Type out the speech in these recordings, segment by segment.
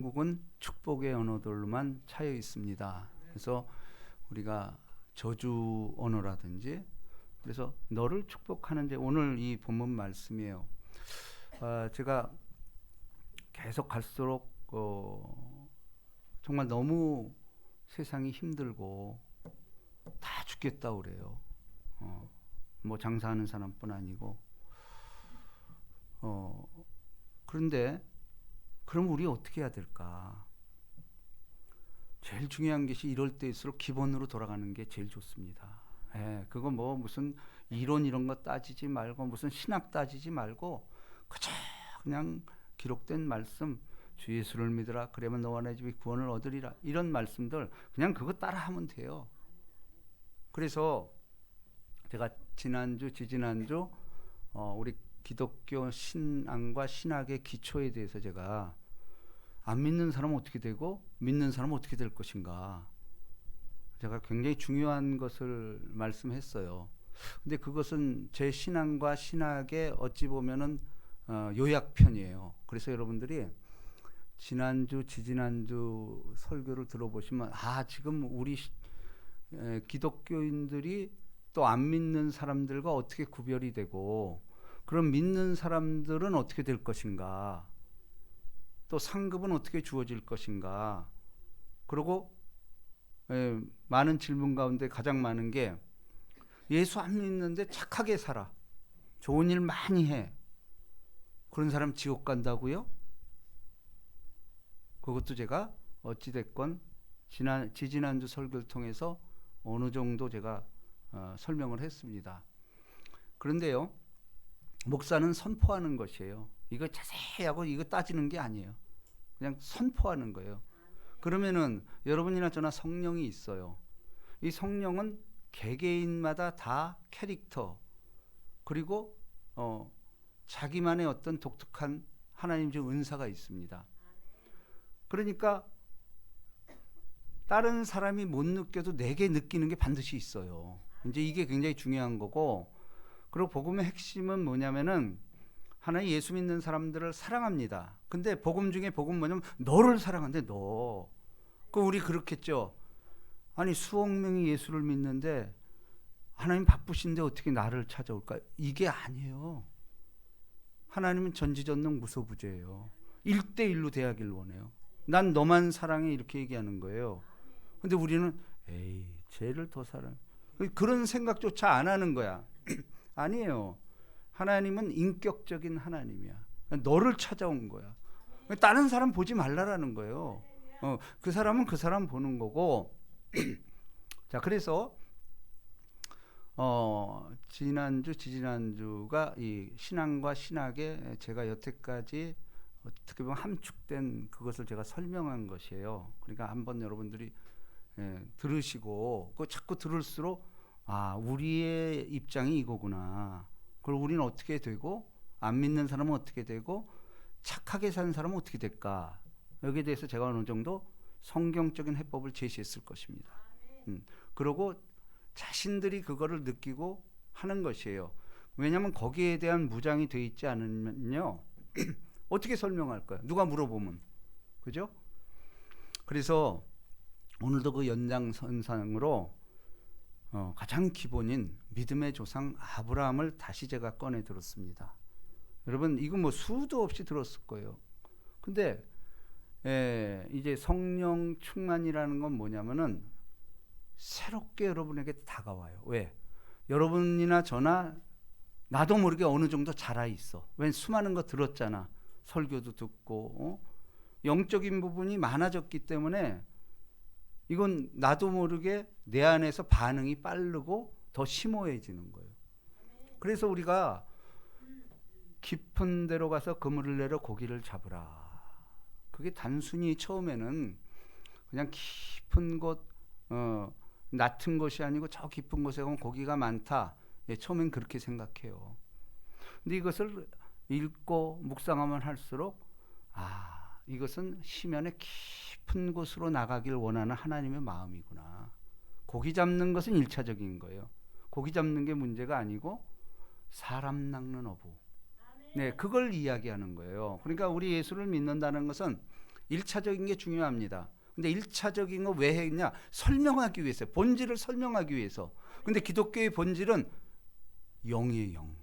한국은 축복의 언어들로만 차여 있습니다. 그래서 우리가 저주 언어라든지 그래서 너를 축복하는데 오늘 이 본문 말씀이에요. 제가 계속 갈수록 정말 너무 세상이 힘들고 다 죽겠다 그래요. 뭐 장사하는 사람뿐 아니고 그런데 그럼 우리 어떻게 해야 될까? 제일 중요한 것이 이럴 때일수록 기본으로 돌아가는 게 제일 좋습니다. 그거 뭐 무슨 이론 이런 거 따지지 말고 무슨 신학 따지지 말고 그냥 기록된 말씀 주 예수를 믿으라 그러면 너와 내 집이 구원을 얻으리라 이런 말씀들 그냥 그거 따라하면 돼요. 그래서 제가 지난주 지지난주 우리 기독교 신앙과 신학의 기초에 대해서 제가 안 믿는 사람은 어떻게 되고 믿는 사람은 어떻게 될 것인가 제가 굉장히 중요한 것을 말씀했어요. 근데 그것은 제 신앙과 신학의 어찌 보면은 요약편이에요. 그래서 여러분들이 지난주 지지난주 설교를 들어보시면 지금 우리 기독교인들이 또 안 믿는 사람들과 어떻게 구별이 되고 그럼 믿는 사람들은 어떻게 될 것인가 또 상급은 어떻게 주어질 것인가 그리고 많은 질문 가운데 가장 많은 게 예수 안 믿는데 착하게 살아 좋은 일 많이 해 그런 사람 지옥 간다고요? 그것도 제가 어찌됐건 지지난주 설교를 통해서 어느 정도 제가 설명을 했습니다. 그런데요 목사는 선포하는 것이에요. 이거 자세히 하고 이거 따지는 게 아니에요. 그냥 선포하는 거예요. 그러면은 여러분이나 저나 성령이 있어요. 이 성령은 개개인마다 다 캐릭터 그리고 자기만의 어떤 독특한 하나님 중 은사가 있습니다. 그러니까 다른 사람이 못 느껴도 내게 느끼는 게 반드시 있어요. 이제 이게 굉장히 중요한 거고 그리고 복음의 핵심은 뭐냐면은 하나님 예수 믿는 사람들을 사랑합니다. 근데 복음 중에 복음 뭐냐면 너를 사랑한대 너. 우리 그렇겠죠. 아니 수억 명이 예수를 믿는데 하나님 바쁘신데 어떻게 나를 찾아올까? 이게 아니에요. 하나님은 전지전능 무소부재예요. 1대1로 대하길 원해요. 난 너만 사랑해 이렇게 얘기하는 거예요. 근데 우리는 에이 쟤를 더 사랑해. 그런 생각조차 안 하는 거야. 아니에요. 하나님은 인격적인 하나님이야. 너를 찾아온 거야. 다른 사람 보지 말라라는 거예요. 그 사람은 그 사람 보는 거고. 자, 그래서 지난주 지지난주가 이 신앙과 신학의 제가 여태까지 어떻게 보면 함축된 그것을 제가 설명한 것이에요. 그러니까 한번 여러분들이 들으시고 그 자꾸 들을수록 우리의 입장이 이거구나. 그리고 우리는 어떻게 되고 안 믿는 사람은 어떻게 되고 착하게 사는 사람은 어떻게 될까? 여기에 대해서 제가 어느 정도 성경적인 해법을 제시했을 것입니다. 그리고 자신들이 그거를 느끼고 하는 것이에요. 왜냐하면 거기에 대한 무장이 돼 있지 않으면요 어떻게 설명할 거야? 누가 물어보면 그죠? 그래서 오늘도 그 연장선상으로 가장 기본인 믿음의 조상 아브라함을 다시 제가 꺼내 들었습니다. 여러분 이거 뭐 수도 없이 들었을 거예요. 근데 이제 성령 충만이라는 건 뭐냐면은 새롭게 여러분에게 다가와요. 왜? 여러분이나 저나 나도 모르게 어느 정도 자라 있어. 왜? 수많은 거 들었잖아. 설교도 듣고 영적인 부분이 많아졌기 때문에 이건 나도 모르게 내 안에서 반응이 빠르고 더 심오해지는 거예요. 그래서 우리가 깊은 데로 가서 그물을 내려 고기를 잡으라. 그게 단순히 처음에는 그냥 깊은 곳, 낮은 곳이 아니고 저 깊은 곳에 가면 고기가 많다. 처음엔 그렇게 생각해요. 근데 이것을 읽고 묵상하면 할수록 이것은 시면의 깊은 곳으로 나가길 원하는 하나님의 마음이구나. 고기 잡는 것은 1차적인 거예요. 고기 잡는 게 문제가 아니고 사람 낚는 어부. 그걸 이야기하는 거예요. 그러니까 우리 예수를 믿는다는 것은 1차적인 게 중요합니다. 근데 1차적인 거 왜 했냐? 설명하기 위해서, 본질을 설명하기 위해서. 근데 기독교의 본질은 영이에요, 영.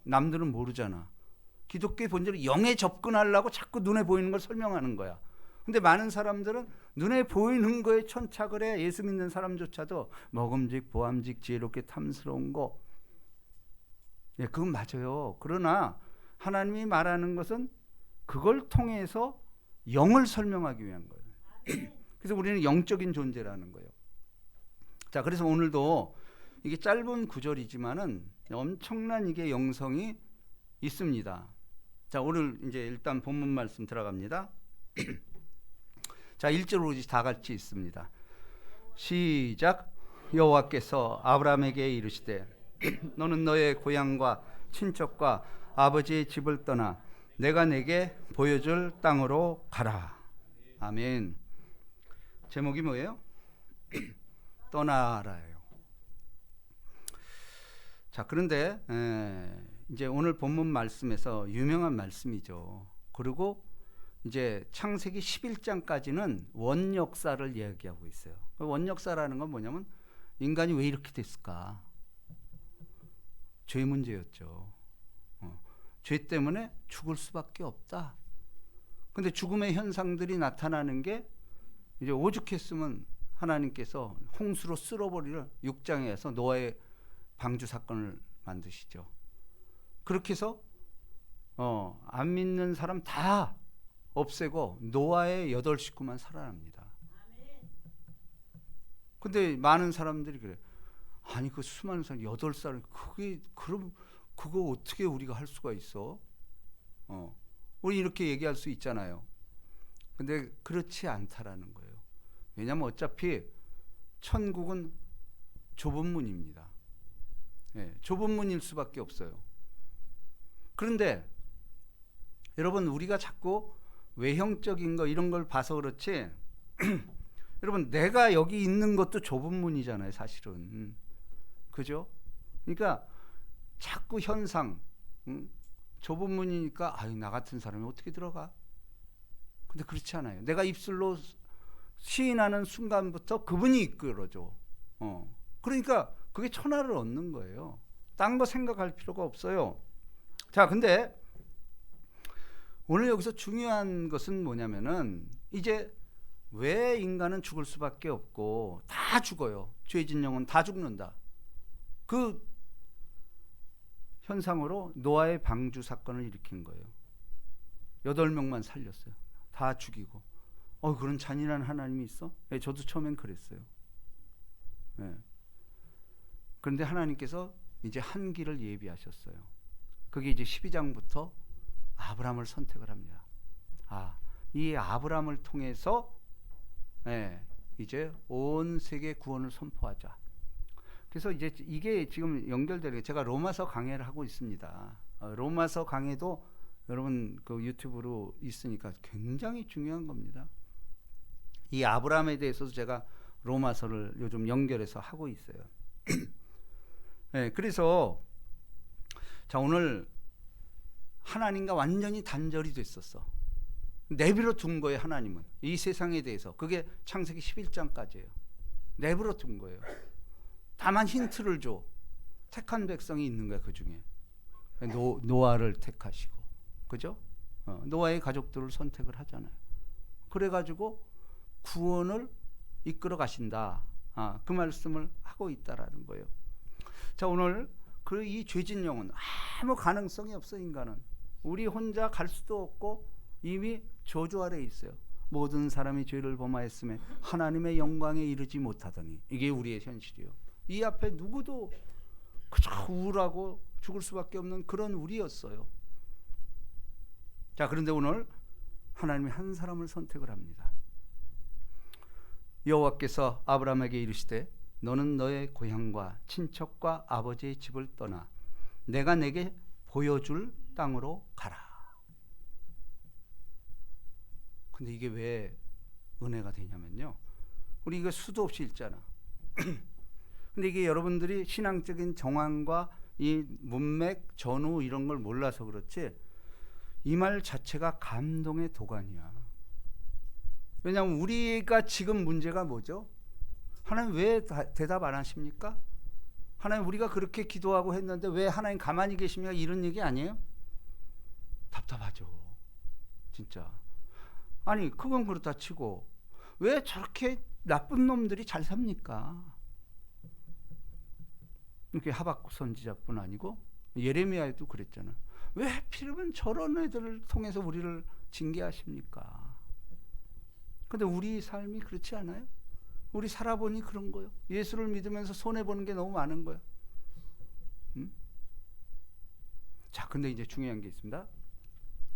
남들은 모르잖아. 기독교의 본질은 영에 접근하려고 자꾸 눈에 보이는 걸 설명하는 거야. 근데 많은 사람들은 눈에 보이는 거에 천착을 해. 예수 믿는 사람조차도 먹음직, 보암직, 지혜롭게, 탐스러운 거. 예, 그건 맞아요. 그러나 하나님이 말하는 것은 그걸 통해서 영을 설명하기 위한 거예요. 그래서 우리는 영적인 존재라는 거예요. 자, 그래서 오늘도 이게 짧은 구절이지만은 엄청난 이게 영성이 있습니다. 자, 오늘 이제 일단 본문 말씀 들어갑니다. 자, 1절로 다 같이 있습니다. 시작. 여호와께서 아브라함에게 이르시되 너는 너의 고향과 친척과 아버지의 집을 떠나 내가 내게 보여줄 땅으로 가라. 아멘. 제목이 뭐예요? 떠나라예요. 자, 그런데 이제 오늘 본문 말씀에서 유명한 말씀이죠. 그리고 이제 창세기 11장까지는 원역사를 이야기하고 있어요. 원역사라는 건 뭐냐면 인간이 왜 이렇게 됐을까? 죄 문제였죠. 죄 때문에 죽을 수밖에 없다. 근데 죽음의 현상들이 나타나는 게 이제 오죽했으면 하나님께서 홍수로 쓸어버리를 6장에서 노아의 방주 사건을 만드시죠. 그렇게 해서 안 믿는 사람 다 없애고 노아의 8 식구만 살아납니다. 근데 많은 사람들이 그래. 아니 그 수많은 사람 8살 그게 그럼 그거 어떻게 우리가 할 수가 있어? 우리 이렇게 얘기할 수 있잖아요. 근데 그렇지 않다라는 거예요. 왜냐하면 어차피 천국은 좁은 문입니다. 네, 좁은 문일 수밖에 없어요. 그런데 여러분 우리가 자꾸 외형적인 거 이런 걸 봐서 그렇지 여러분 내가 여기 있는 것도 좁은 문이잖아요, 사실은. 그죠? 그러니까 자꾸 현상, 좁은 문이니까 아유 나 같은 사람이 어떻게 들어가? 근데 그렇지 않아요. 내가 입술로 시인하는 순간부터 그분이 이끌어줘. 그러니까 그게 천하를 얻는 거예요. 딴 거 생각할 필요가 없어요. 자, 근데 오늘 여기서 중요한 것은 뭐냐면은 이제 왜 인간은 죽을 수밖에 없고 다 죽어요. 죄진 영혼 다 죽는다. 그 현상으로 노아의 방주 사건을 일으킨 거예요. 8명만 살렸어요. 다 죽이고. 그런 잔인한 하나님이 있어? 네, 저도 처음엔 그랬어요. 네. 그런데 하나님께서 이제 한 길을 예비하셨어요. 그게 이제 12장부터 아브라함을 선택을 합니다. 이 아브라함을 통해서 이제 온 세계 구원을 선포하자. 그래서 이제 이게 지금 연결되는 게 제가 로마서 강해를 하고 있습니다. 로마서 강해도 여러분 그 유튜브로 있으니까 굉장히 중요한 겁니다. 이 아브라함에 대해서도 제가 로마서를 요즘 연결해서 하고 있어요. 네, 그래서 자 오늘 하나님과 완전히 단절이 됐었어. 내버려 둔 거예요. 하나님은 이 세상에 대해서. 그게 창세기 11장까지예요. 내버려 둔 거예요. 다만 힌트를 줘. 택한 백성이 있는 거야. 그 중에 노아를 택하시고, 그죠? 노아의 가족들을 선택을 하잖아요. 그래가지고 구원을 이끌어 가신다. 그 말씀을 하고 있다라는 거예요. 자, 오늘 그 이 죄진 영혼 아무 가능성이 없어. 인간은 우리 혼자 갈 수도 없고 이미 저주 아래에 있어요. 모든 사람이 죄를 범하였음에 하나님의 영광에 이르지 못하더니, 이게 우리의 현실이에요. 이 앞에 누구도 그저 우울하고 죽을 수밖에 없는 그런 우리였어요. 자, 그런데 오늘 하나님이 한 사람을 선택을 합니다. 여호와께서 아브라함에게 이르시되 너는 너의 고향과 친척과 아버지의 집을 떠나 내가 내게 보여줄 땅으로 가라. 근데 이게 왜 은혜가 되냐면요, 우리 이거 수도 없이 읽잖아. 근데 이게 여러분들이 신앙적인 정황과 이 문맥, 전후 이런 걸 몰라서 그렇지 이 말 자체가 감동의 도가니야. 왜냐하면 우리가 지금 문제가 뭐죠? 하나님 왜 대답 안 하십니까? 하나님 우리가 그렇게 기도하고 했는데 왜 하나님 가만히 계십니까? 이런 얘기 아니에요? 답답하죠. 진짜. 아니 그건 그렇다 치고 왜 저렇게 나쁜 놈들이 잘 삽니까? 이렇게 하박국 선지자뿐 아니고 예레미야에도 그랬잖아. 왜 하필이면 저런 애들을 통해서 우리를 징계하십니까? 근데 우리 삶이 그렇지 않아요? 우리 살아보니 그런 거예요. 예수를 믿으면서 손해보는 게 너무 많은 거예요. 자, 근데 이제 중요한 게 있습니다.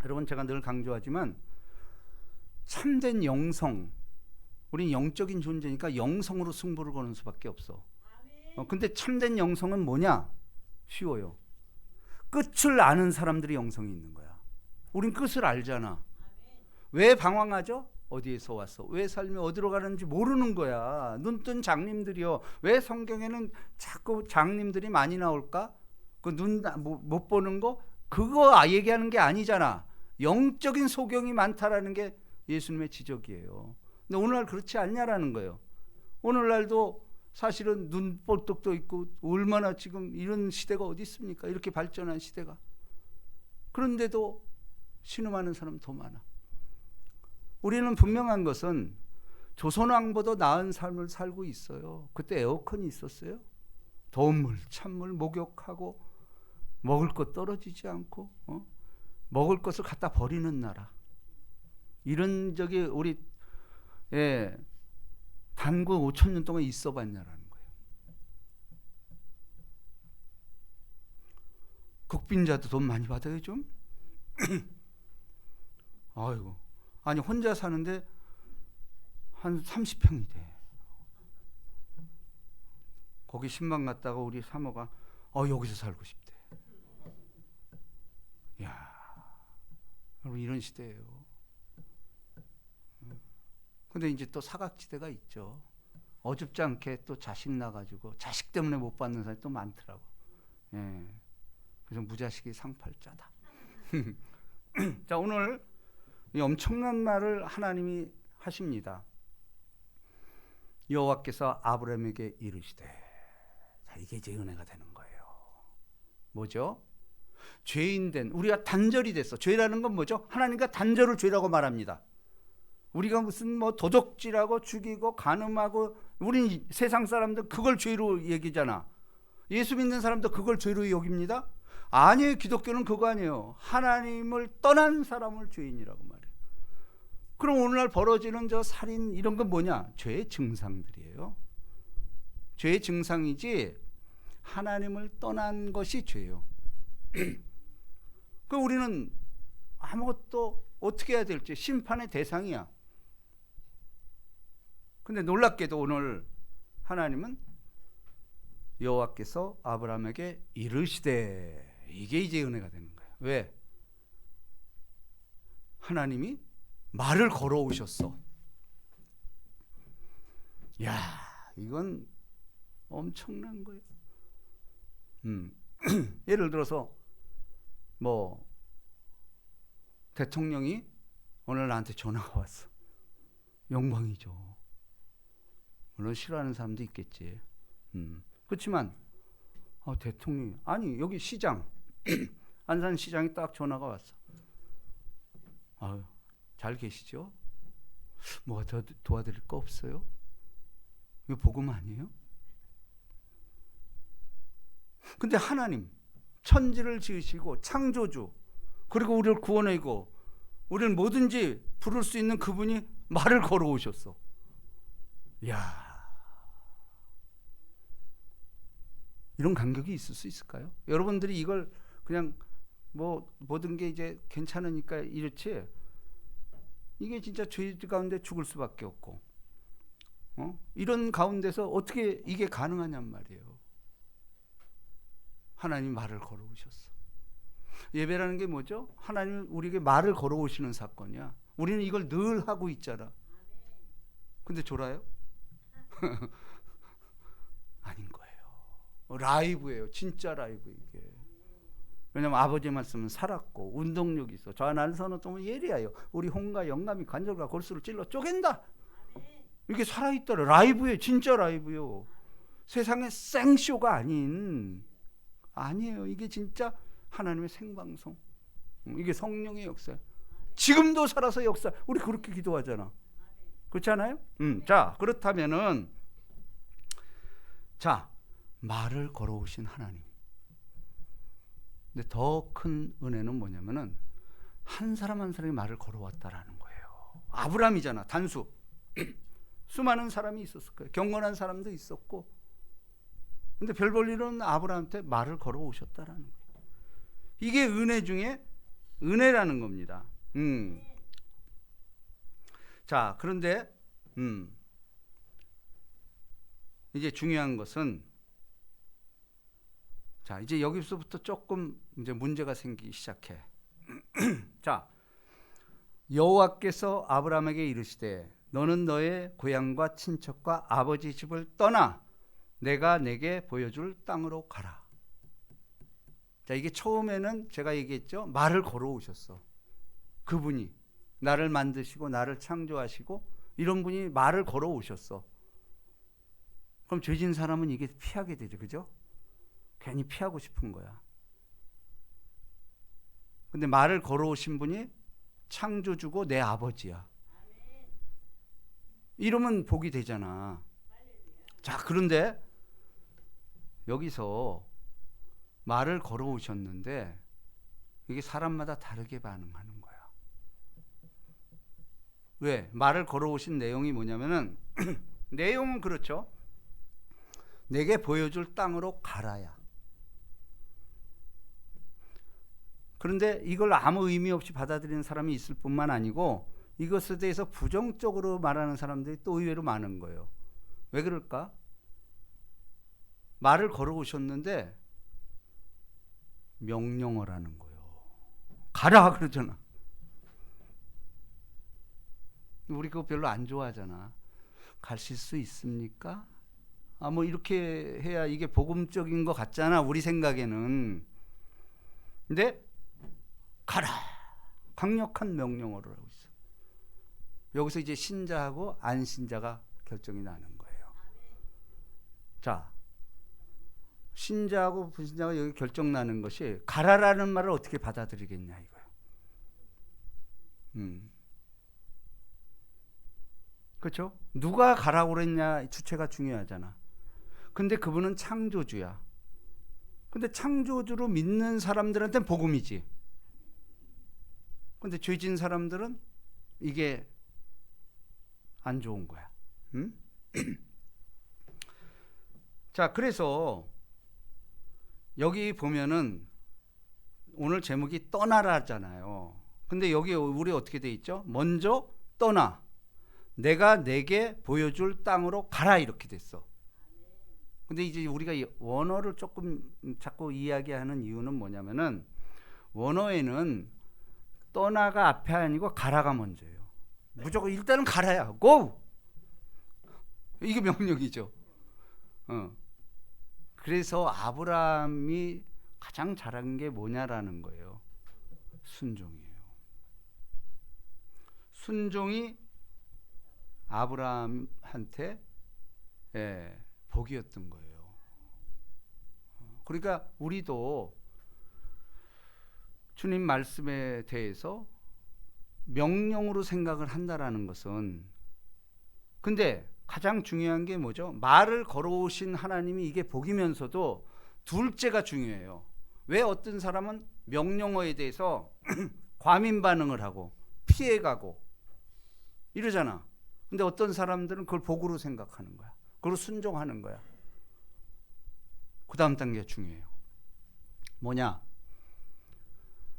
여러분 제가 늘 강조하지만 참된 영성, 우린 영적인 존재니까 영성으로 승부를 거는 수밖에 없어. 근데 참된 영성은 뭐냐? 쉬워요. 끝을 아는 사람들이 영성이 있는 거야. 우린 끝을 알잖아. 왜 방황하죠? 어디에서 왔어? 왜 삶이 어디로 가는지 모르는 거야. 눈뜬 장님들이요. 왜 성경에는 자꾸 장님들이 많이 나올까? 그 눈 못 보는 거? 그거 얘기하는 게 아니잖아. 영적인 소경이 많다라는 게 예수님의 지적이에요. 근데 오늘날 그렇지 않냐라는 거예요. 오늘날도 사실은 눈볼떡도 있고 얼마나 지금 이런 시대가 어디 있습니까? 이렇게 발전한 시대가. 그런데도 신음하는 사람 더 많아. 우리는 분명한 것은 조선왕보다 나은 삶을 살고 있어요. 그때 에어컨이 있었어요. 더운 물, 찬물 목욕하고 먹을 것 떨어지지 않고 먹을 것을 갖다 버리는 나라. 이런 적이 우리 단군 5,000년 동안 있어 봤냐라는 거예요. 국빈자도 돈 많이 받아요 좀? 아이고. 아니 혼자 사는데 한 30평이 돼. 거기 신방 갔다가 우리 사모가 여기서 살고 싶대. 야, 여러분 이런 시대예요. 근데 이제 또 사각지대가 있죠. 어줍지 않게 또 자식 나가지고 자식 때문에 못 받는 사람이 또 많더라고. 예. 그래서 무자식이 상팔자다. 자, 오늘 이 엄청난 말을 하나님이 하십니다. 여호와께서 아브라함에게 이르시되. 자, 이게 이제 은혜가 되는 거예요. 뭐죠? 죄인된 우리가 단절이 됐어. 죄라는 건 뭐죠? 하나님과 단절을 죄라고 말합니다. 우리가 무슨 도적질하고 죽이고 간음하고 우린 세상 사람들 그걸 죄로 얘기잖아. 예수 믿는 사람도 그걸 죄로 여깁니다. 아니에요. 기독교는 그거 아니에요. 하나님을 떠난 사람을 죄인이라고 말해요. 그럼 오늘날 벌어지는 저 살인 이런 건 뭐냐? 죄의 증상들이에요. 죄의 증상이지 하나님을 떠난 것이 죄예요. 그 우리는 아무것도 어떻게 해야 될지 심판의 대상이야. 근데 놀랍게도 오늘 하나님은 여호와께서 아브라함에게 이르시되. 이게 이제 은혜가 되는 거예요. 왜? 하나님이 말을 걸어오셨어. 야, 이건 엄청난 거예요. 예를 들어서 대통령이 오늘 나한테 전화가 왔어. 영광이죠. 물론 싫어하는 사람도 있겠지. 그렇지만 대통령이 아니 여기 시장 안산시장이 딱 전화가 왔어. 잘 계시죠? 뭐가 더 도와드릴 거 없어요? 이거 복음 아니에요? 근데 하나님 천지를 지으시고 창조주 그리고 우리를 구원하고 우리를 뭐든지 부를 수 있는 그분이 말을 걸어오셨어. 이야, 이런 간격이 있을 수 있을까요? 여러분들이 이걸 그냥 모든 게 이제 괜찮으니까 이렇지, 이게 진짜 죄 가운데 죽을 수밖에 없고 이런 가운데서 어떻게 이게 가능하냔 말이에요. 하나님 말을 걸어오셨어. 예배라는 게 뭐죠? 하나님 우리에게 말을 걸어오시는 사건이야. 우리는 이걸 늘 하고 있잖아. 근데 졸아요? 아닌 거예요. 라이브예요. 진짜 라이브 이게. 왜냐면 아버지 말씀은 살았고 운동력이 있어. 저 하나님 선은 또 예리해요. 우리 혼과 영감이 관절과 골수를 찔러 쪼갠다. 이게 살아있더라. 라이브예요. 진짜 라이브요. 세상의 생쇼가 아니에요. 이게 진짜 하나님의 생방송. 이게 성령의 역사. 지금도 살아서 역사. 우리 그렇게 기도하잖아. 그렇지 않아요? 자, 그렇다면은 자, 말을 걸어오신 하나님. 근데 더 큰 은혜는 뭐냐면은 한 사람 한 사람이 말을 걸어왔다라는 거예요. 아브라함이잖아. 단수. 수많은 사람이 있었을 거예요. 경건한 사람도 있었고. 근데 별 볼 일은 아브라함한테 말을 걸어오셨다라는 거예요. 이게 은혜 중에 은혜라는 겁니다. 자, 그런데 이제 중요한 것은 자, 이제 여기서부터 조금 이제 문제가 생기기 시작해. 자, 여호와께서 아브라함에게 이르시되 너는 너의 고향과 친척과 아버지 집을 떠나 내가 내게 보여줄 땅으로 가라. 자, 이게 처음에는 제가 얘기했죠. 말을 걸어오셨어. 그분이 나를 만드시고 나를 창조하시고 이런 분이 말을 걸어오셨어. 그럼 죄진 사람은 이게 피하게 되죠. 그죠? 괜히 피하고 싶은 거야. 근데 말을 걸어오신 분이 창조주고 내 아버지야. 이러면 복이 되잖아. 자, 그런데 여기서 말을 걸어오셨는데 이게 사람마다 다르게 반응하는 거야. 왜? 말을 걸어오신 내용이 뭐냐면은 내용은 그렇죠. 내게 보여줄 땅으로 가라야. 그런데 이걸 아무 의미 없이 받아들이는 사람이 있을 뿐만 아니고 이것에 대해서 부정적으로 말하는 사람들이 또 의외로 많은 거예요. 왜 그럴까? 말을 걸어오셨는데 명령어라는 거예요. 가라 그러잖아. 우리 그거 별로 안 좋아하잖아. 가실 수 있습니까? 뭐 이렇게 해야 이게 복음적인 것 같잖아. 우리 생각에는. 근데 가라. 강력한 명령어를 하고 있어. 여기서 이제 신자하고 안 신자가 결정이 나는 거예요. 자, 신자하고 불신자가 여기 결정 나는 것이 가라라는 말을 어떻게 받아들이겠냐 이거예요. 그렇죠? 누가 가라고 그랬냐 주체가 중요하잖아. 근데 그분은 창조주야. 근데 창조주로 믿는 사람들한테는 복음이지. 근데 죄진 사람들은 이게 안 좋은 거야. 자, 그래서 여기 보면은 오늘 제목이 떠나라잖아요. 근데 여기 우리 어떻게 돼 있죠? 먼저 떠나. 내가 내게 보여줄 땅으로 가라 이렇게 됐어. 근데 이제 우리가 원어를 조금 자꾸 이야기하는 이유는 뭐냐면은 원어에는 떠나가 앞에 아니고 가라가 먼저예요. 무조건 일단은 가라야. 고! 이게 명령이죠. 그래서 아브라함이 가장 잘한 게 뭐냐라는 거예요. 순종이에요. 순종이 아브라함한테 복이었던 거예요. 그러니까 우리도 주님 말씀에 대해서 명령으로 생각을 한다라는 것은 근데 가장 중요한 게 뭐죠? 말을 걸어오신 하나님이 이게 복이면서도 둘째가 중요해요. 왜 어떤 사람은 명령어에 대해서 과민 반응을 하고 피해가고 이러잖아. 근데 어떤 사람들은 그걸 복으로 생각하는 거야. 그걸 순종하는 거야. 그 다음 단계가 중요해요. 뭐냐?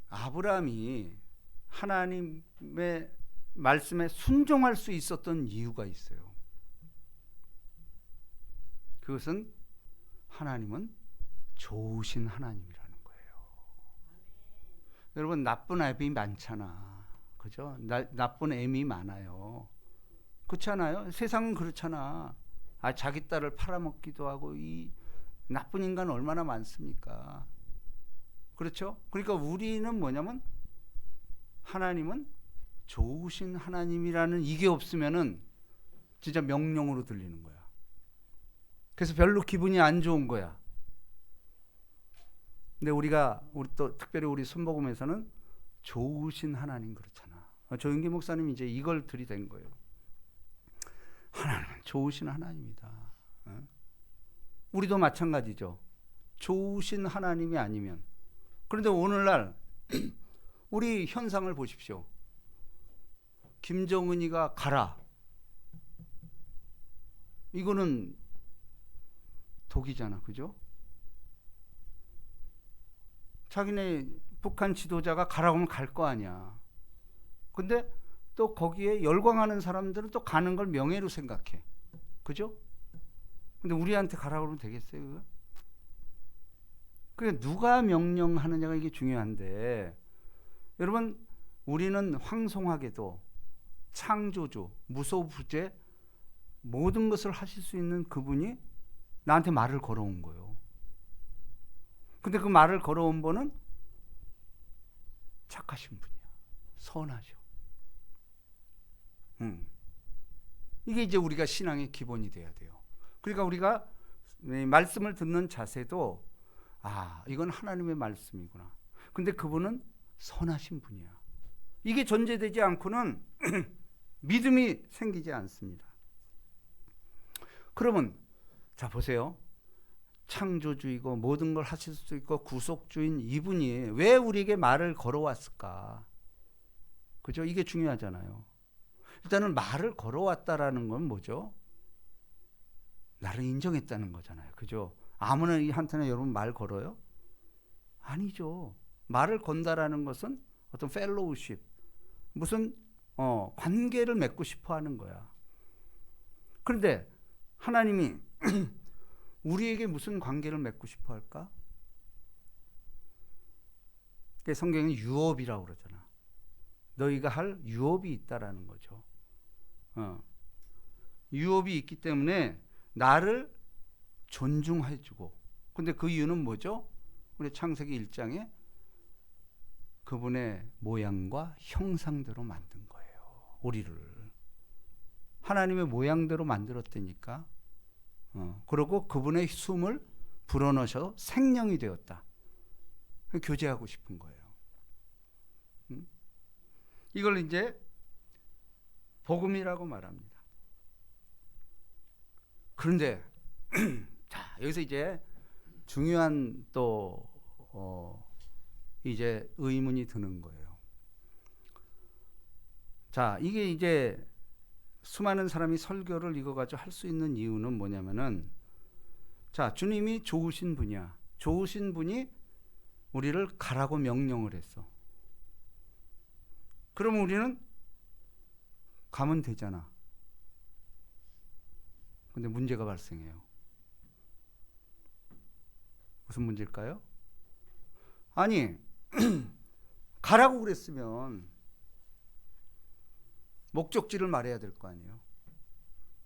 아브라함이 하나님의 말씀에 순종할 수 있었던 이유가 있어요. 그것은 하나님은 좋으신 하나님이라는 거예요. 여러분 나쁜 애비 많잖아. 그죠? 나쁜 애미 많아요. 그렇지 않아요? 세상은 그렇잖아. 자기 딸을 팔아먹기도 하고 이 나쁜 인간 얼마나 많습니까? 그렇죠? 그러니까 우리는 뭐냐면 하나님은 좋으신 하나님이라는 이게 없으면은 진짜 명령으로 들리는 거야. 그래서 별로 기분이 안 좋은 거야. 근데 우리 또 특별히 우리 순복음에서는 좋으신 하나님 그렇잖아. 조윤기 목사님 이제 이걸 들이댄 거예요. 하나님은 좋으신 하나님이다. 우리도 마찬가지죠. 좋으신 하나님이 아니면. 그런데 오늘날 우리 현상을 보십시오. 김정은이가 가라. 이거는 독이잖아. 그죠? 자기네 북한 지도자가 가라고 하면 갈 거 아니야. 근데 또 거기에 열광하는 사람들은 또 가는 걸 명예로 생각해. 그죠? 근데 우리한테 가라고 하면 되겠어요? 그거? 그게 누가 명령하느냐가 이게 중요한데, 여러분, 우리는 황송하게도 창조주, 무소부재 모든 것을 하실 수 있는 그분이 나한테 말을 걸어온 거예요. 근데 그 말을 걸어온 분은 착하신 분이야. 선하죠. 이게 이제 우리가 신앙의 기본이 돼야 돼요. 그러니까 우리가 말씀을 듣는 자세도 이건 하나님의 말씀이구나. 근데 그분은 선하신 분이야. 이게 전제되지 않고는 믿음이 생기지 않습니다. 그러면 자 보세요. 창조주이고 모든 걸 하실 수 있고 구속주인 이분이 왜 우리에게 말을 걸어왔을까? 그죠? 이게 중요하잖아요. 일단은 말을 걸어왔다라는 건 뭐죠? 나를 인정했다는 거잖아요. 그죠? 아무나 한테나 여러분 말 걸어요? 아니죠. 말을 건다라는 것은 어떤 펠로우십, 무슨 관계를 맺고 싶어 하는 거야. 그런데 하나님이 우리에게 무슨 관계를 맺고 싶어 할까? 성경은 유업이라고 그러잖아. 너희가 할 유업이 있다라는 거죠. 유업이 있기 때문에 나를 존중해주고. 근데 그 이유는 뭐죠? 우리 창세기 1장에 그분의 모양과 형상대로 만든 거예요. 우리를. 하나님의 모양대로 만들었다니까. 그리고 그분의 숨을 불어넣어서 생명이 되었다. 교제하고 싶은 거예요. 이걸 이제 복음이라고 말합니다. 그런데 자, 여기서 이제 중요한 또 이제 의문이 드는 거예요. 자, 이게 이제 수많은 사람이 설교를 이거 가지고 할 수 있는 이유는 뭐냐면은, 자, 주님이 좋으신 분이야. 좋으신 분이 우리를 가라고 명령을 했어. 그러면 우리는 가면 되잖아. 근데 문제가 발생해요. 무슨 문제일까요? 아니, 가라고 그랬으면 목적지를 말해야 될 거 아니에요.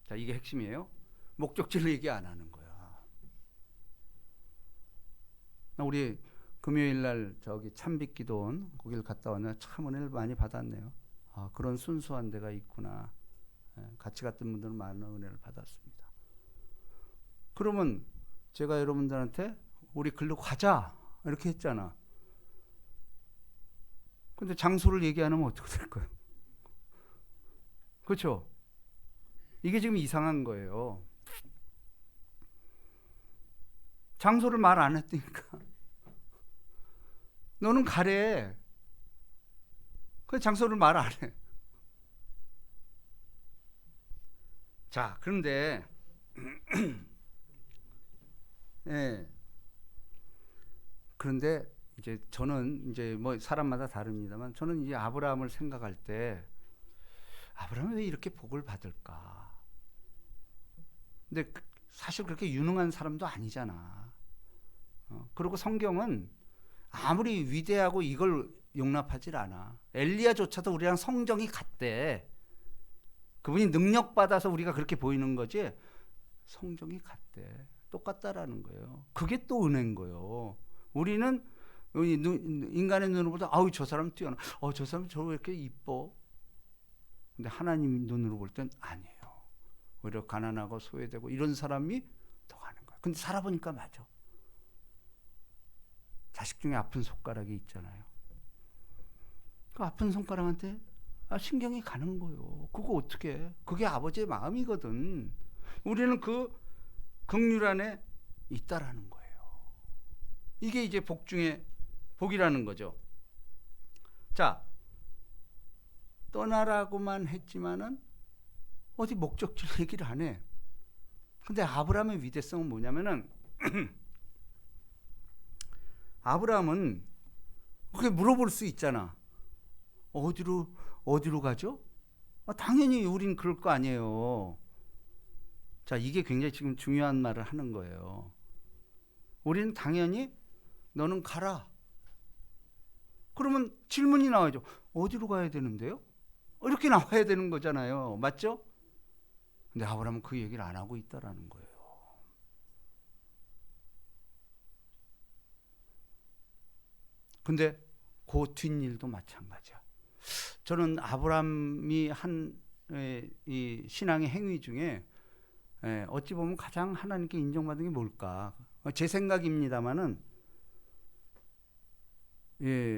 자, 이게 핵심이에요. 목적지를 얘기 안 하는 거야. 우리 금요일 날 저기 참빛기도원 거길 갔다 왔는데 참 은혜를 많이 받았네요. 그런 순수한 데가 있구나. 같이 갔던 분들은 많은 은혜를 받았습니다. 그러면 제가 여러분들한테 우리 글로 가자 이렇게 했잖아. 근데 장소를 얘기 안 하면 어떻게 될까요? 그렇죠? 이게 지금 이상한 거예요. 장소를 말 안 했으니까. 너는 가래. 그 장소를 말 안 해. 자, 그런데 네. 그런데 이제 저는 이제 뭐 사람마다 다릅니다만 저는 이제 아브라함을 생각할 때 아브라함이 왜 이렇게 복을 받을까? 근데 사실 그렇게 유능한 사람도 아니잖아. 그리고 성경은 아무리 위대하고 이걸 용납하질 않아. 엘리야조차도 우리랑 성정이 같대. 그분이 능력받아서 우리가 그렇게 보이는 거지 성정이 같대. 똑같다라는 거예요. 그게 또 은혜인 거예요. 우리는 인간의 눈으로 보다 아우 저 사람 뛰어나. 저 사람 저 왜 이렇게 이뻐? 근데 하나님 눈으로 볼 땐 아니에요. 오히려 가난하고 소외되고 이런 사람이 더 가는 거야. 근데 살아보니까 맞아. 자식 중에 아픈 손가락이 있잖아요. 그 아픈 손가락한테 신경이 가는 거예요. 그거 어떻게 해? 그게 아버지의 마음이거든. 우리는 그 긍휼 안에 있다라는 거예요. 이게 이제 복 중에 복이라는 거죠. 자, 떠나라고만 했지만은 어디 목적지를 얘기를 안 해. 근데 아브라함의 위대성은 뭐냐면은 아브라함은 그렇게 물어볼 수 있잖아. 어디로 가죠? 당연히 우린 그럴 거 아니에요. 자, 이게 굉장히 지금 중요한 말을 하는 거예요. 우리는 당연히 너는 가라. 그러면 질문이 나와야죠. 어디로 가야 되는데요? 이렇게 나와야 되는 거잖아요. 맞죠? 근데 아브라함은 그 얘기를 안 하고 있다라는 거예요. 근데 그 뒷일도 마찬가지야. 저는 아브라함이 한 이 신앙의 행위 중에 어찌 보면 가장 하나님께 인정받은 게 뭘까? 제 생각입니다만은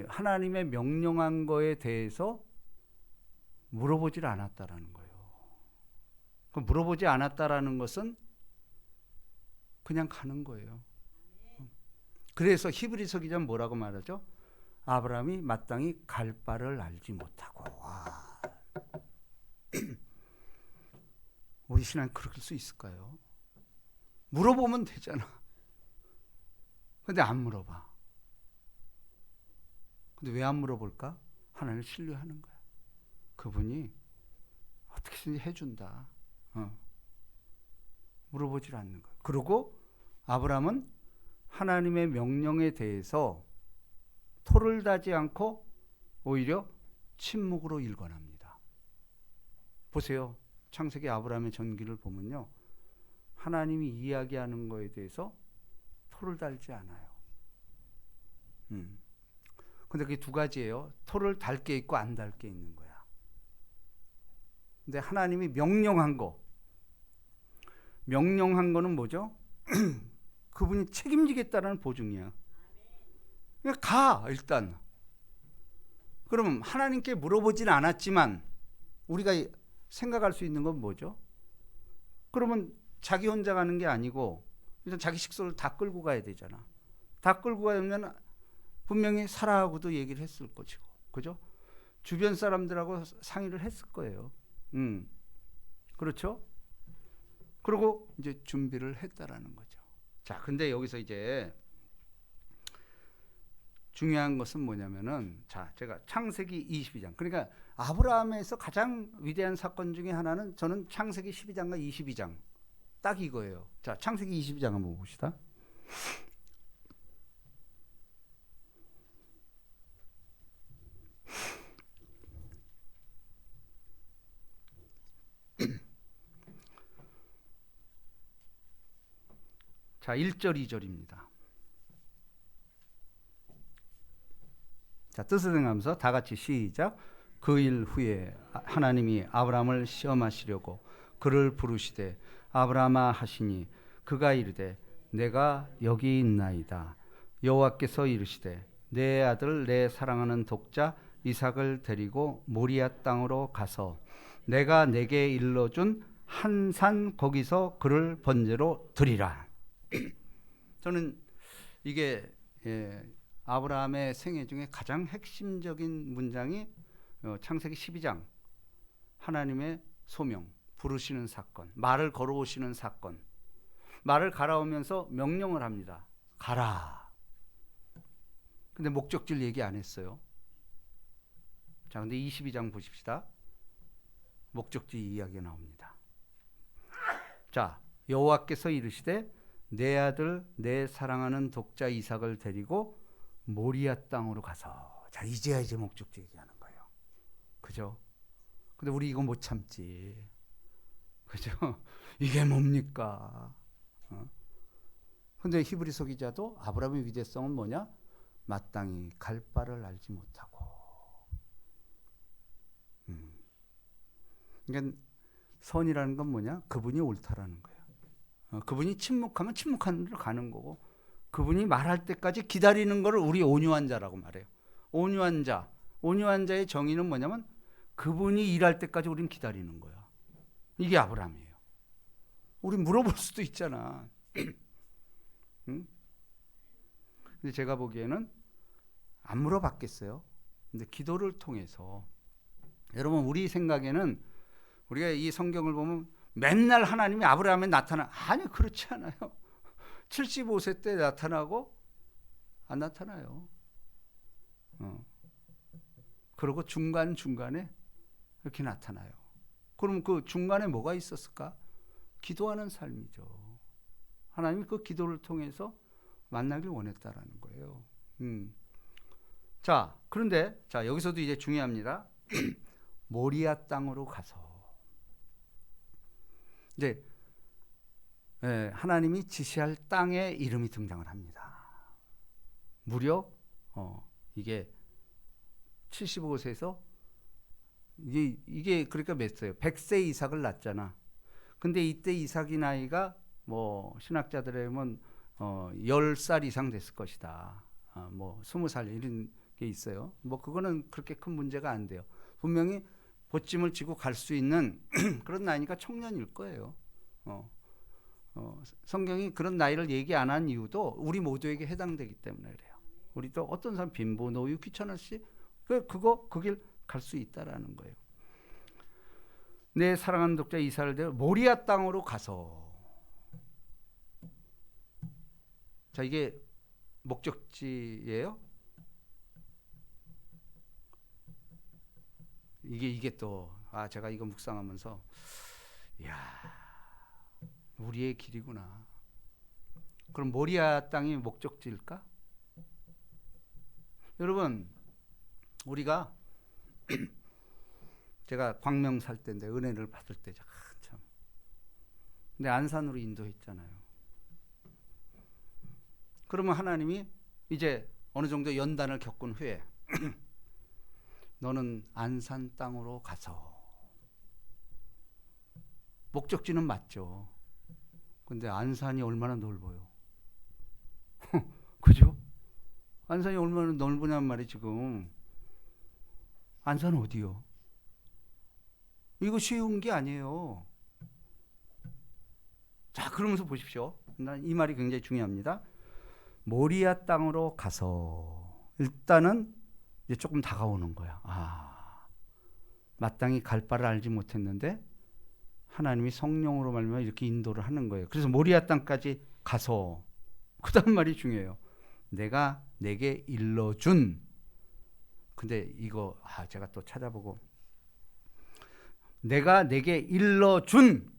하나님의 명령한 거에 대해서 물어보질 않았다라는 거예요. 그 물어보지 않았다라는 것은 그냥 가는 거예요. 그래서 히브리서 기자는 뭐라고 말하죠? 아브라함이 마땅히 갈 바를 알지 못하고. 우리 신앙이 그럴 수 있을까요? 물어보면 되잖아. 근데 안 물어봐. 근데 왜 안 물어볼까? 하나님을 신뢰하는 거야. 그분이 어떻게든지 해준다. 물어보질 않는 거야. 그리고 아브라함은 하나님의 명령에 대해서 토를 다지 않고 오히려 침묵으로 일관합니다. 보세요. 창세기 아브라함의 전기를 보면요. 하나님이 이야기하는 거에 대해서 토를 달지 않아요. 근데 그게 두 가지예요. 토를 달 게 있고 안 달 게 있는 거야. 근데 하나님이 명령한 거는 뭐죠? 그분이 책임지겠다는 보증이야. 그러니까 가 일단. 그러면 하나님께 물어보진 않았지만 우리가 생각할 수 있는 건 뭐죠? 그러면 자기 혼자 가는 게 아니고 일단 자기 식소를 다 끌고 가야 되잖아. 다 끌고 가면 분명히 사라하고도 얘기를 했을 것이고, 그죠? 주변 사람들하고 상의를 했을 거예요. 그렇죠? 그리고 이제 준비를 했다라는 거죠. 자, 근데 여기서 이제 중요한 것은 뭐냐면은, 자, 제가 창세기 22장. 그러니까 아브라함에서 가장 위대한 사건 중에 하나는 저는 창세기 12장과 22장. 딱 이거예요. 자, 창세기 22장 한번 봅시다. 자, 1절, 2절입니다. 자, 뜻을 행하면서 다 같이 시작. 그 일 후에 하나님이 아브라함을 시험하시려고 그를 부르시되 아브라함아 하시니 그가 이르되 내가 여기 있나이다. 여호와께서 이르시되 내 아들 내 사랑하는 독자 이삭을 데리고 모리아 땅으로 가서 내가 내게 일러준 한 산 거기서 그를 번제로 드리라. 저는 이게 아브라함의 생애 중에 가장 핵심적인 문장이 창세기 12장 하나님의 소명, 부르시는 사건, 말을 걸어오시는 사건, 말을 갈아오면서 명령을 합니다. 가라. 근데 목적지를 얘기 안 했어요. 자, 근데 22장 보십시다. 목적지 이야기가 나옵니다. 자, 여호와께서 이르시되 내 아들 내 사랑하는 독자 이삭을 데리고 모리아 땅으로 가서. 자, 이제 목적지 얘기하는 거예요. 그죠? 근데 우리 이거 못 참지. 그죠? 이게 뭡니까? 근데 히브리서 기자도 아브라함의 위대성은 뭐냐? 마땅히 갈 바를 알지 못하고. 그러니까 선이라는 건 뭐냐? 그분이 옳다라는 거예요. 그분이 침묵하면 침묵하는 대로 가는 거고, 그분이 말할 때까지 기다리는 거를 우리 온유한 자라고 말해요. 온유한 자. 온유한 자의 정의는 뭐냐면 그분이 일할 때까지 우리는 기다리는 거야. 이게 아브라함이에요. 우리 물어볼 수도 있잖아. 응? 근데 제가 보기에는 안 물어봤겠어요. 근데 기도를 통해서, 여러분 우리 생각에는 우리가 이 성경을 보면 맨날 하나님이 아브라함에 아니 그렇지 않아요. 75세 때 나타나고 안 나타나요. 그리고 중간중간에 이렇게 나타나요. 그럼 그 중간에 뭐가 있었을까? 기도하는 삶이죠. 하나님이 그 기도를 통해서 만나길 원했다라는 거예요. 자, 그런데 자 여기서도 이제 중요합니다. 모리아 땅으로 가서 이제 하나님이 지시할 땅의 이름이 등장을 합니다. 무려 이게 75세에서 이게 그러니까 몇 세요? 100세 이삭을 낳잖아. 근데 이때 이삭이 나이가 뭐 신학자들에 보면 10살 이상 됐을 것이다. 뭐 20살 이런 게 있어요. 뭐 그거는 그렇게 큰 문제가 안 돼요. 분명히 보찜을 지고 갈 수 있는 그런 나이니까 청년일 거예요. 성경이 그런 나이를 얘기 안 한 이유도 우리 모두에게 해당되기 때문에 그래요. 우리도 어떤 사람 빈부 노유 귀천할 시 그 길 갈 수 있다라는 거예요. 내 사랑하는 독자 이스라엘들 모리아 땅으로 가서, 자 이게 목적지예요. 이게 또 제가 이거 묵상하면서 우리의 길이구나. 그럼 모리아 땅이 목적지일까? 여러분 우리가 제가 광명 살 때인데 은혜를 받을 때 참. 근데 안산으로 인도했잖아요. 그러면 하나님이 이제 어느 정도 연단을 겪은 후에 너는 안산 땅으로 가서, 목적지는 맞죠. 근데 안산이 얼마나 넓어요. 그죠? 안산이 얼마나 넓으냔 말이 지금. 안산 어디요? 이거 쉬운 게 아니에요. 자, 그러면서 보십시오. 난 이 말이 굉장히 중요합니다. 모리아 땅으로 가서 일단은 이제 조금 다가오는 거야. 마땅히 갈 바를 알지 못했는데 하나님이 성령으로 말미암아 이렇게 인도를 하는 거예요. 그래서 모리아 땅까지 가서, 그 다음 말이 중요해요. 내가 내게 일러준. 근데 이거 제가 또 찾아보고, 내가 내게 일러준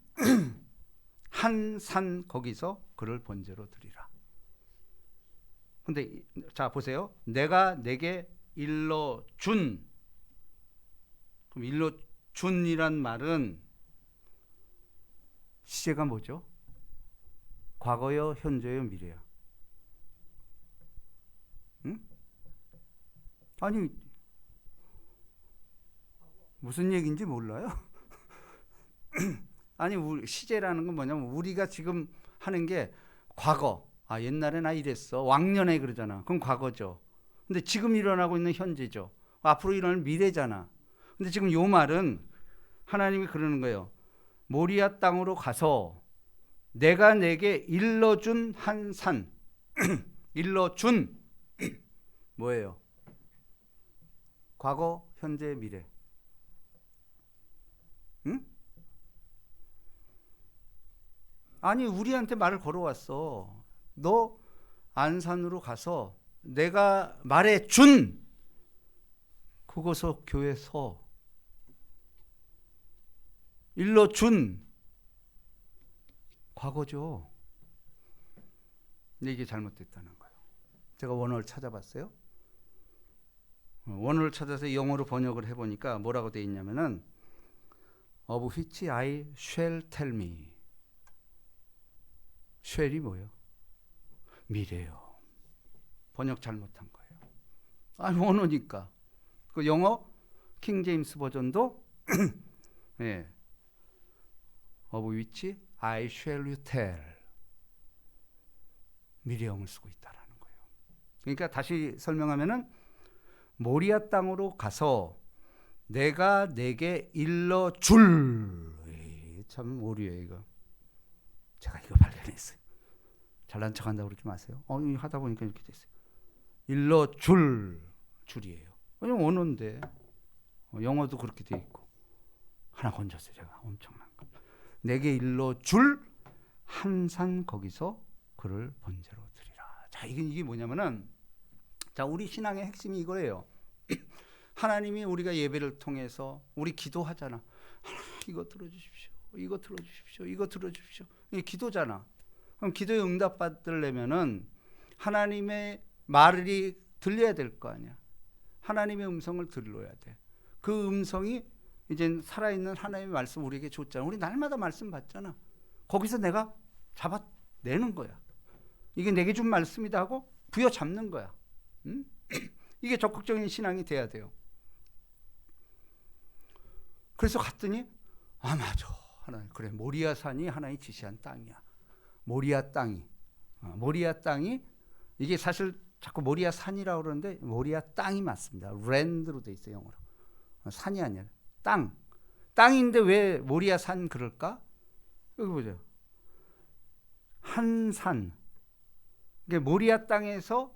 한 산 거기서 그를 번제로 드리라. 근데 자 보세요. 내가 내게 일러준. 그럼 일러준이란 말은 시제가 뭐죠? 과거요, 현재요, 미래요. 응? 아니 무슨 얘기인지 몰라요? 아니 시제라는 건 뭐냐면 우리가 지금 하는 게 과거. 옛날에 나 이랬어. 왕년에 그러잖아. 그럼 과거죠. 근데 지금 일어나고 있는 현재죠. 앞으로 일어날 미래잖아. 근데 지금 요 말은 하나님이 그러는 거예요. 모리아 땅으로 가서 내가 내게 일러준 한 산. 일러준 뭐예요? 과거, 현재, 미래. 응? 아니 우리한테 말을 걸어왔어. 너 안산으로 가서 내가 말해준 그곳서 교회 서. 일러준 과거죠. 근데 이게 잘못됐다는 거예요. 제가 원어를 찾아봤어요. 원어를 찾아서 영어로 번역을 해보니까 뭐라고 되어 있냐면은 of which I shall tell me. shall이 뭐예요? 미래요. 번역 잘못한 거예요. 아니 원어니까. 그 영어 킹 제임스 버전도 예. of which I shall you tell. 미래형을 쓰고 있다라는 거예요. 그러니까 다시 설명하면은 모리아 땅으로 가서 내가 내게 일러줄. 참 오류예요 이거. 제가 이거 발견했어요. 잘난 척한다고 그러지 마세요. 하다 보니까 이렇게 됐어요. 일러줄 줄이에요. 왜냐면 원어인데 영어도 그렇게 돼 있고. 하나 건졌어요 제가. 엄청난 거. 내게 일러줄 한산 거기서 그를 번제로 드리라. 자 이게 뭐냐면은 자 우리 신앙의 핵심이 이거예요. 하나님이 우리가 예배를 통해서 우리 기도하잖아. 이거 들어주십시오. 이거 들어주십시오. 이거 들어주십시오. 이게 기도잖아. 그럼 기도에 응답 받으려면은 하나님의 말이 들려야 될 거 아니야. 하나님의 음성을 들러야 돼. 그 음성이 이제 살아있는 하나님의 말씀 우리에게 줬잖아. 우리 날마다 말씀 받잖아. 거기서 내가 잡아내는 거야. 이게 내게 준 말씀이다 하고 부여잡는 거야. 응? 이게 적극적인 신앙이 돼야 돼요. 그래서 갔더니 맞아. 하나님 그래 모리아 산이 하나님이 지시한 땅이야. 모리아 땅이 이게 사실 자꾸 모리아 산이라고 그러는데 모리아 땅이 맞습니다. 랜드로 돼 있어요 영어로. 산이 아니라 땅인데 왜 모리아 산 그럴까? 여기 보죠. 한 산. 이게 모리아 땅에서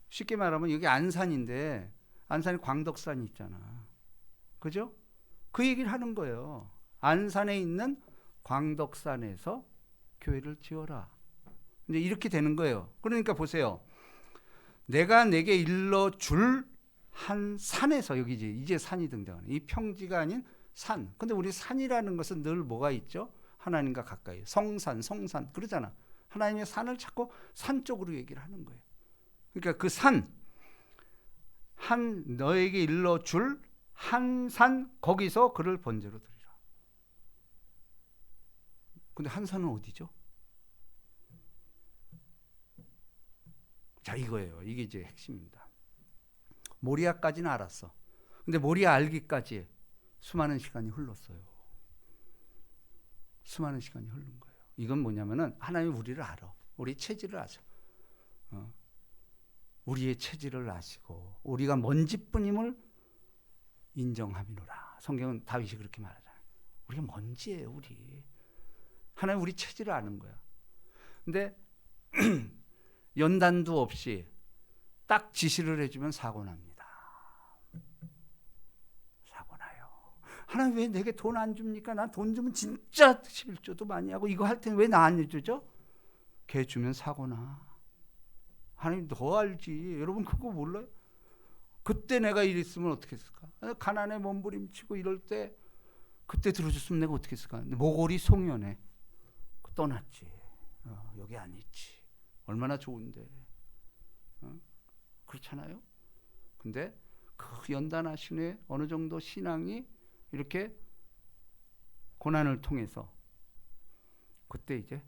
쉽게 말하면 여기 안산인데 안산이 광덕산이 있잖아. 그죠? 그 얘기를 하는 거예요. 안산에 있는 광덕산에서 교회를 지어라. 이제 이렇게 되는 거예요. 그러니까 보세요. 내가 내게 일러줄 한 산에서 여기 이제 산이 등장하네. 이 평지가 아닌 산. 근데 우리 산이라는 것은 늘 뭐가 있죠? 하나님과 가까이. 성산 그러잖아. 하나님의 산을 자꾸 산 쪽으로 얘기를 하는 거예요. 그러니까 그 산, 너에게 일러줄 한 산 거기서 그를 번제로 드리라. 근데 한 산은 어디죠? 자 이거예요. 이게 이제 핵심입니다. 모리아까지는 알았어. 근데 모리아 알기까지 수많은 시간이 흘렀어요. 수많은 시간이 흐른 거예요. 이건 뭐냐면은 하나님이 우리를 알아. 우리 체질을 아셔. 우리의 체질을 아시고 우리가 먼지뿐임을 인정함이노라. 성경은 다윗이 그렇게 말하잖아요. 우리가 먼지예요. 우리. 하나님 우리 체질을 아는 거야. 근데 연단도 없이 딱 지시를 해주면 사고 납니다. 사고 나요. 하나님 왜 내게 돈 안 줍니까? 난 돈 주면 진짜 11조도 많이 하고 이거 할 때는 왜 나 안 해주죠? 걔 주면 사고 나. 하나님 더 알지. 여러분 그거 몰라요? 그때 내가 이랬으면 어떻게 했을까? 가난에 몸부림치고 이럴 때 그때 들어줬으면 내가 어떻게 했을까? 모골이 송연해. 떠났지. 여기 안 있지. 얼마나 좋은데. 그렇잖아요? 근데 그 연단하신 후에 어느 정도 신앙이 이렇게 고난을 통해서 그때 이제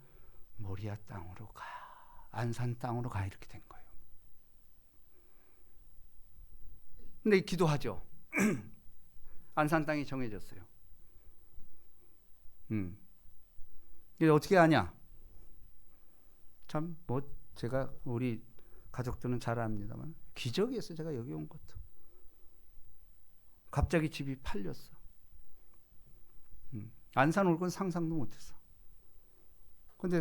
모리아 땅으로 가. 안산 땅으로 가. 이렇게 된 거예요. 근데 기도하죠. 안산 땅이 정해졌어요. 이게 어떻게 하냐? 참 뭐 제가 우리 가족들은 잘 압니다만 기적이었어요. 제가 여기 온 것도. 갑자기 집이 팔렸어. 안산 올 건 상상도 못했어. 근데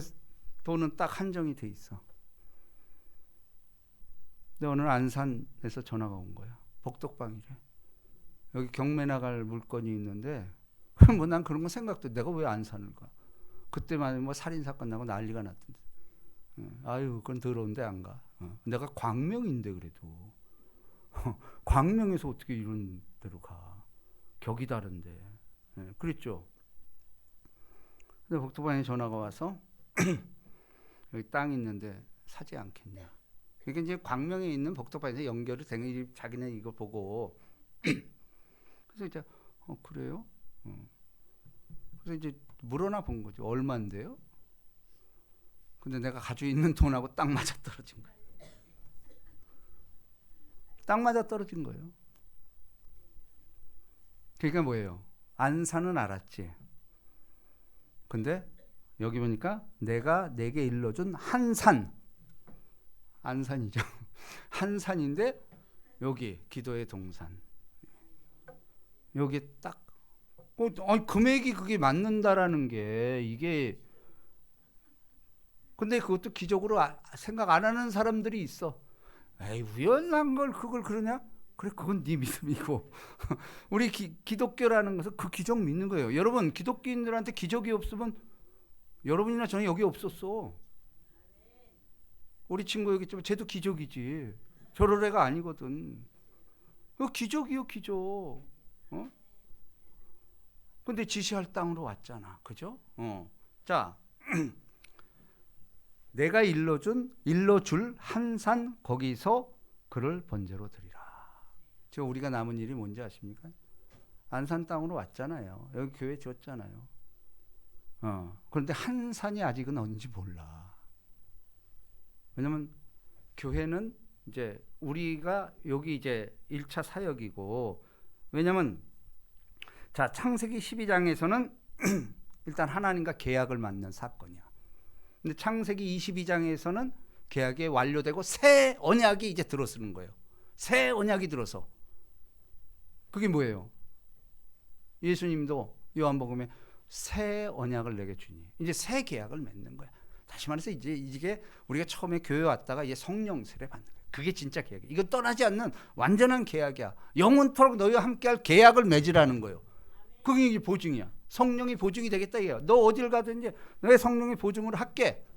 돈은 딱 한정이 돼 있어. 근데 오늘 안산에서 전화가 온 거야. 복덕방이래. 여기 경매 나갈 물건이 있는데 뭐 난 그런 거 생각도 내가 왜 안산을 가. 그때만 뭐 살인사건 나고 난리가 났던데. 아유 그건 더러운데 안 가. 내가 광명인데 그래도 광명에서 어떻게 이런 데로 가. 격이 다른데. 그랬죠. 근데 복덕방에 전화가 와서 여기 땅 있는데 사지 않겠냐. 그러니까 이제 광명에 있는 복덕방에서 연결이 되는 자기네 이거 보고 그래서 이제 그래요? 그래서 이제 물어나 본 거죠. 얼마인데요? 근데 내가 가지고 있는 돈하고 딱 맞아떨어진 거예요. 딱 맞아 떨어진 거예요. 그러니까 뭐예요? 안산은 알았지. 근데 여기 보니까 내가 내게 일러준 한산, 안산이죠. 한산인데 여기 기도의 동산. 여기 딱 금액이 그게 맞는다라는 게 이게, 근데 그것도 기적으로 생각 안 하는 사람들이 있어. 에이, 우연한 걸 그걸 그러냐? 그래, 그건 네 믿음이고. 우리 기독교라는 것은 그 기적 믿는 거예요. 여러분, 기독교인들한테 기적이 없으면 여러분이나 저는 여기 없었어. 우리 친구 여기 있지만 쟤도 기적이지. 저럴 애가 아니거든. 그 기적이요, 기적. 어? 근데 지시할 땅으로 왔잖아. 그죠? 자, 내가 일러줄 한산 거기서 그를 번제로 드리라. 지금 우리가 남은 일이 뭔지 아십니까? 안산 땅으로 왔잖아요. 여기 교회 줬잖아요. 그런데 한산이 아직은 어딘지 몰라. 왜냐면 교회는 이제 우리가 여기 이제 1차 사역이고, 왜냐면 자, 창세기 12장에서는 일단 하나님과 계약을 맺는 사건이야. 근데 창세기 22장에서는 계약이 완료되고 새 언약이 이제 들어서는 거예요. 새 언약이 들어서. 그게 뭐예요? 예수님도 요한복음에 새 언약을 내게 주니, 이제 새 계약을 맺는 거야. 다시 말해서 이게 우리가 처음에 교회 왔다가 이제 성령 세례 받는 거야. 그게 진짜 계약이야. 이건 떠나지 않는 완전한 계약이야. 영원토록 너희와 함께할 계약을 맺으라는 거예요. 그게 이게 보증이야. 성령이 보증이 되겠다 이게요. 너 어딜 가든지 너의 성령이 보증을 할게,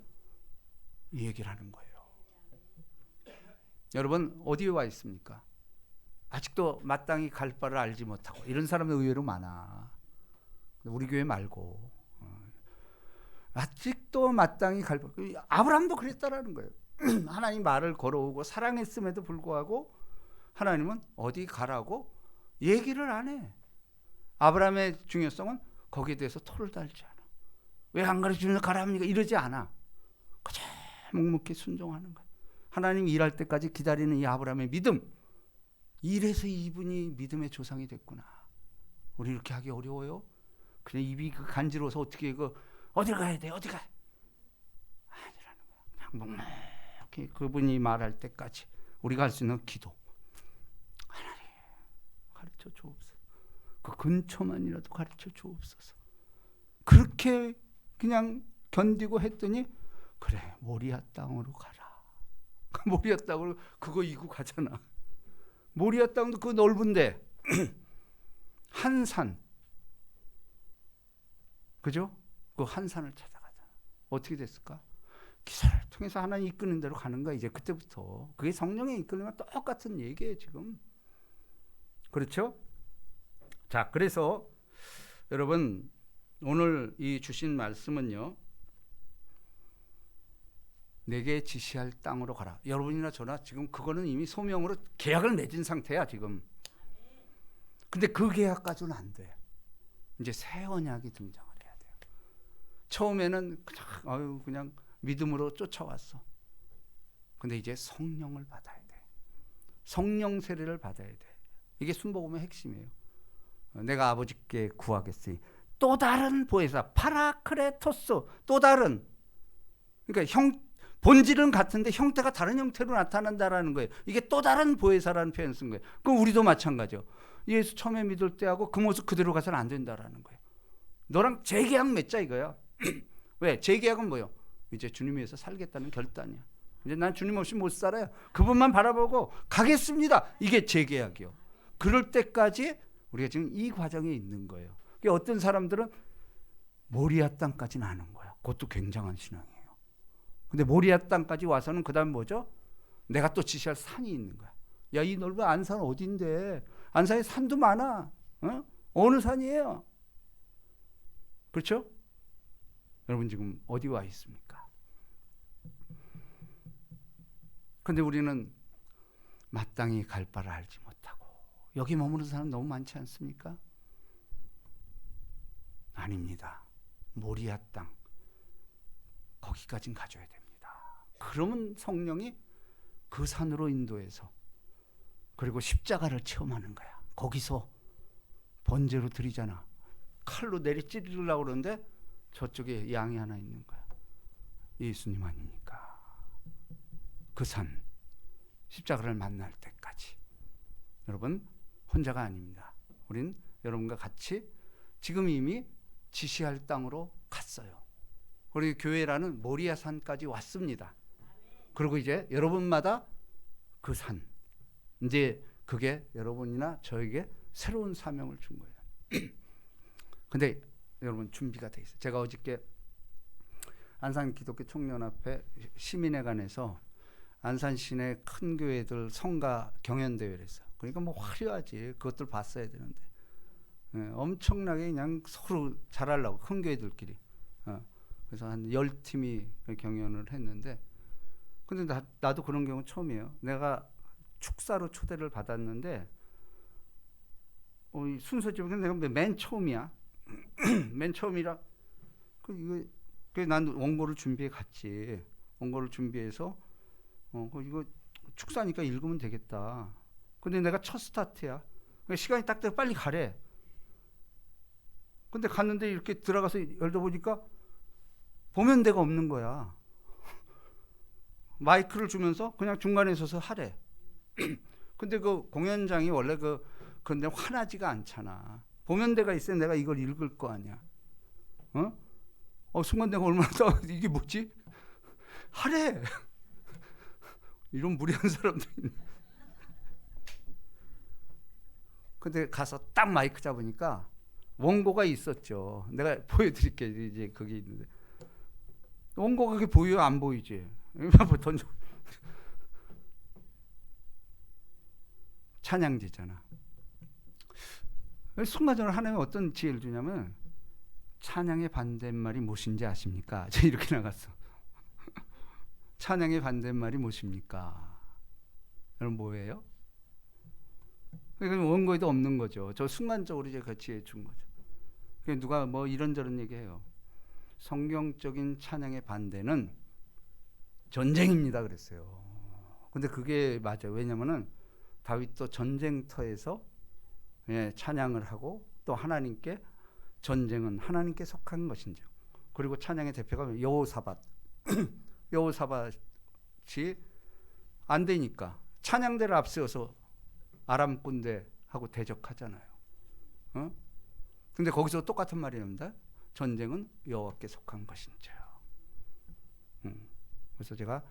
이 얘기를 하는 거예요. 여러분, 어디에 와 있습니까? 아직도 마땅히 갈 바를 알지 못하고 이런 사람들 의외로 많아. 우리 교회 말고 아직도 마땅히 갈 바. 아브라함도 그랬다라는 거예요. 하나님 말을 걸어오고 사랑했음에도 불구하고 하나님은 어디 가라고 얘기를 안 해. 아브라함의 중요성은 거기에 대해서 토를 달지 않아. 왜 안 가르치면 가라 합니까? 이러지 않아. 그저 묵묵히 순종하는 거야. 하나님 일할 때까지 기다리는 이 아브라함의 믿음. 이래서 이분이 믿음의 조상이 됐구나. 우리 이렇게 하기 어려워요? 그냥 입이 간지러워서 어떻게 어딜 가야 돼? 어디 가? 아니라는 거야. 그냥 묵묵히 그분이 말할 때까지 우리가 할 수 있는 기도. 하나님 가르쳐 주옵소서. 그 근처만이라도 가르쳐 주옵소서. 그렇게 그냥 견디고 했더니, 그래, 모리아 땅으로 가라. 모리아 땅으로 그거 이고 가잖아. 모리아 땅도 그 넓은데 한 산, 그죠? 그 한 산을 찾아가잖아. 어떻게 됐을까? 기사를 통해서 하나님 이끄는 대로 가는 거야. 이제 그때부터 그게 성령의 이끌림과 똑같은 얘기예요 지금. 그렇죠? 자, 그래서 여러분, 오늘 이 주신 말씀은요, 내게 지시할 땅으로 가라. 여러분이나 저나 지금 그거는 이미 소명으로 계약을 맺은 상태야 지금. 근데 그 계약까지는 안 돼. 이제 새 언약이 등장을 해야 돼요. 처음에는 그냥 믿음으로 쫓아왔어. 근데 이제 성령을 받아야 돼. 성령 세례를 받아야 돼. 이게 순복음의 핵심이에요. 내가 아버지께 구하겠으니 또 다른 보혜사, 파라크레토스, 또 다른. 그러니까 본질은 같은데 형태가 다른 형태로 나타난다라는 거예요. 이게 또 다른 보혜사라는 표현을 쓴 거예요. 그럼 우리도 마찬가지요. 예수 처음에 믿을 때하고 그 모습 그대로 가서는 안 된다라는 거예요. 너랑 재계약 맺자 이거야. 왜? 재계약은 뭐예요? 이제 주님 위해서 살겠다는 결단이야. 이제 난 주님 없이 못 살아요. 그분만 바라보고 가겠습니다. 이게 재계약이요. 그럴 때까지 우리가 지금 이 과정에 있는 거예요. 어떤 사람들은 모리아 땅까지는 아는 거야. 그것도 굉장한 신앙이에요. 근데 모리아 땅까지 와서는 그 다음 뭐죠? 내가 또 지시할 산이 있는 거야. 야, 이 넓은 안산 어딘데? 안산에 산도 많아. 어느 산이에요? 그렇죠? 여러분 지금 어디 와 있습니까? 근데 우리는 마땅히 갈 바를 알지 못하고 여기 머무는 사람 너무 많지 않습니까? 아닙니다. 모리아 땅 거기까진 가져야 됩니다. 그러면 성령이 그 산으로 인도해서 그리고 십자가를 체험하는 거야. 거기서 번제로 드리잖아. 칼로 내리 찌르려고 그러는데 저쪽에 양이 하나 있는 거야. 예수님 아닙니까? 그 산, 십자가를 만날 때까지. 여러분, 혼자가 아닙니다. 우린 여러분과 같이 지금 이미 지시할 땅으로 갔어요. 우리 교회라는 모리아 산까지 왔습니다. 그리고 이제 여러분마다 그 산, 이제 그게 여러분이나 저에게 새로운 사명을 준 거예요. 근데 여러분 준비가 돼 있어요. 제가 어저께 안산 기독교 청년합회 시민회관에서 안산 시내 큰 교회들 성가 경연 대회를 했어요. 그러니까 뭐 화려하지. 그것들 봤어야 되는데 엄청나게 그냥 서로 잘하려고 큰 교회들끼리. 그래서 한 10팀이 경연을 했는데, 근데 나도 그런 경우 처음이에요. 내가 축사로 초대를 받았는데 순서집에 내가 맨 처음이야. 맨 처음이라 난 원고를 준비해 갔지. 원고를 준비해서 이거 축사니까 읽으면 되겠다. 근데 내가 첫 스타트야. 시간이 딱 돼서 빨리 가래. 근데 갔는데 이렇게 들어가서 열다 보니까 보면 데가 없는 거야. 마이크를 주면서 그냥 중간에 서서 하래. 근데 그 공연장이 원래 근데 환하지가 않잖아. 보면 데가 있어야 내가 이걸 읽을 거 아니야. 순간 내가 얼마나 이게 뭐지? 하래. 이런 무례한 사람도 있네. 근데 가서 딱 마이크 잡으니까 원고가 있었죠. 내가 보여드릴게. 이제 그게 있는데 원고가 그게 보여 안 보이지? 던져. 찬양지잖아. 순간적으로 하나님이 어떤 지혜를 주냐면 찬양의 반대말이 무엇인지 아십니까? 제가 이렇게 나갔어. 찬양의 반대말이 무엇입니까? 여러분 뭐예요? 그러니까 원고에도 없는 거죠. 저 순간적으로 제가 지혜 준 거죠. 누가 뭐 이런저런 얘기해요. 성경적인 찬양의 반대는 전쟁입니다 그랬어요. 근데 그게 맞아요. 왜냐면은 다윗도 전쟁터에서 찬양을 하고 또 하나님께 전쟁은 하나님께 속한 것인지. 그리고 찬양의 대표가 여호사밧. 여호사밧이 안 되니까 찬양대를 앞세워서 아람 군대하고 대적하잖아요. 근데 거기서 똑같은 말이 나옵니다. 전쟁은 여호와께 속한 것인지요. 그래서 제가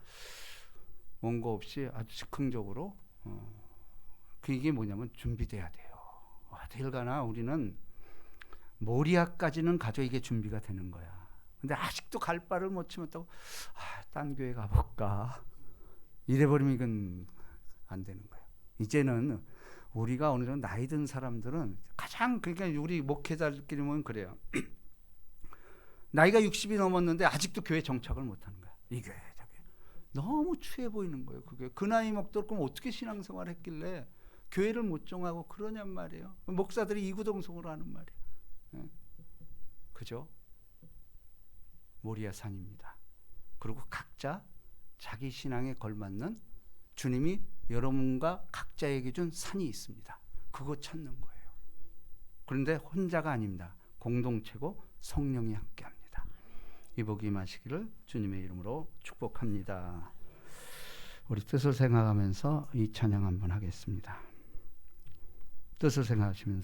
원고 없이 아주 즉흥적으로 이게 뭐냐면 준비돼야 돼요. 어딜 가나 우리는 모리아까지는 가져 이게 준비가 되는 거야. 근데 아직도 갈 바를 못 치면다고 딴 교회 가볼까? 이래버리면 이건 안 되는 거예요. 이제는 우리가 어느 정도 나이 든 사람들은 가장 그러니까 우리 목회자들끼리 보면 그래요. 나이가 60이 넘었는데 아직도 교회 정착을 못하는 거야. 이 교회 저게 너무 추해 보이는 거예요. 그게 그 나이 먹도록 그럼 어떻게 신앙생활 했길래 교회를 못 정하고 그러냔 말이에요. 목사들이 이구동성으로 하는 말이에요. 그죠? 모리아 산입니다. 그리고 각자 자기 신앙에 걸맞는 주님이 여러분과 각자에게 준 산이 있습니다. 그거 찾는 거예요. 그런데 혼자가 아닙니다. 공동체고 성령이 함께합니다. 이 복이 임하시기를 주님의 이름으로 축복합니다. 우리 뜻을 생각하면서 이 찬양 한번 하겠습니다. 뜻을 생각하시면서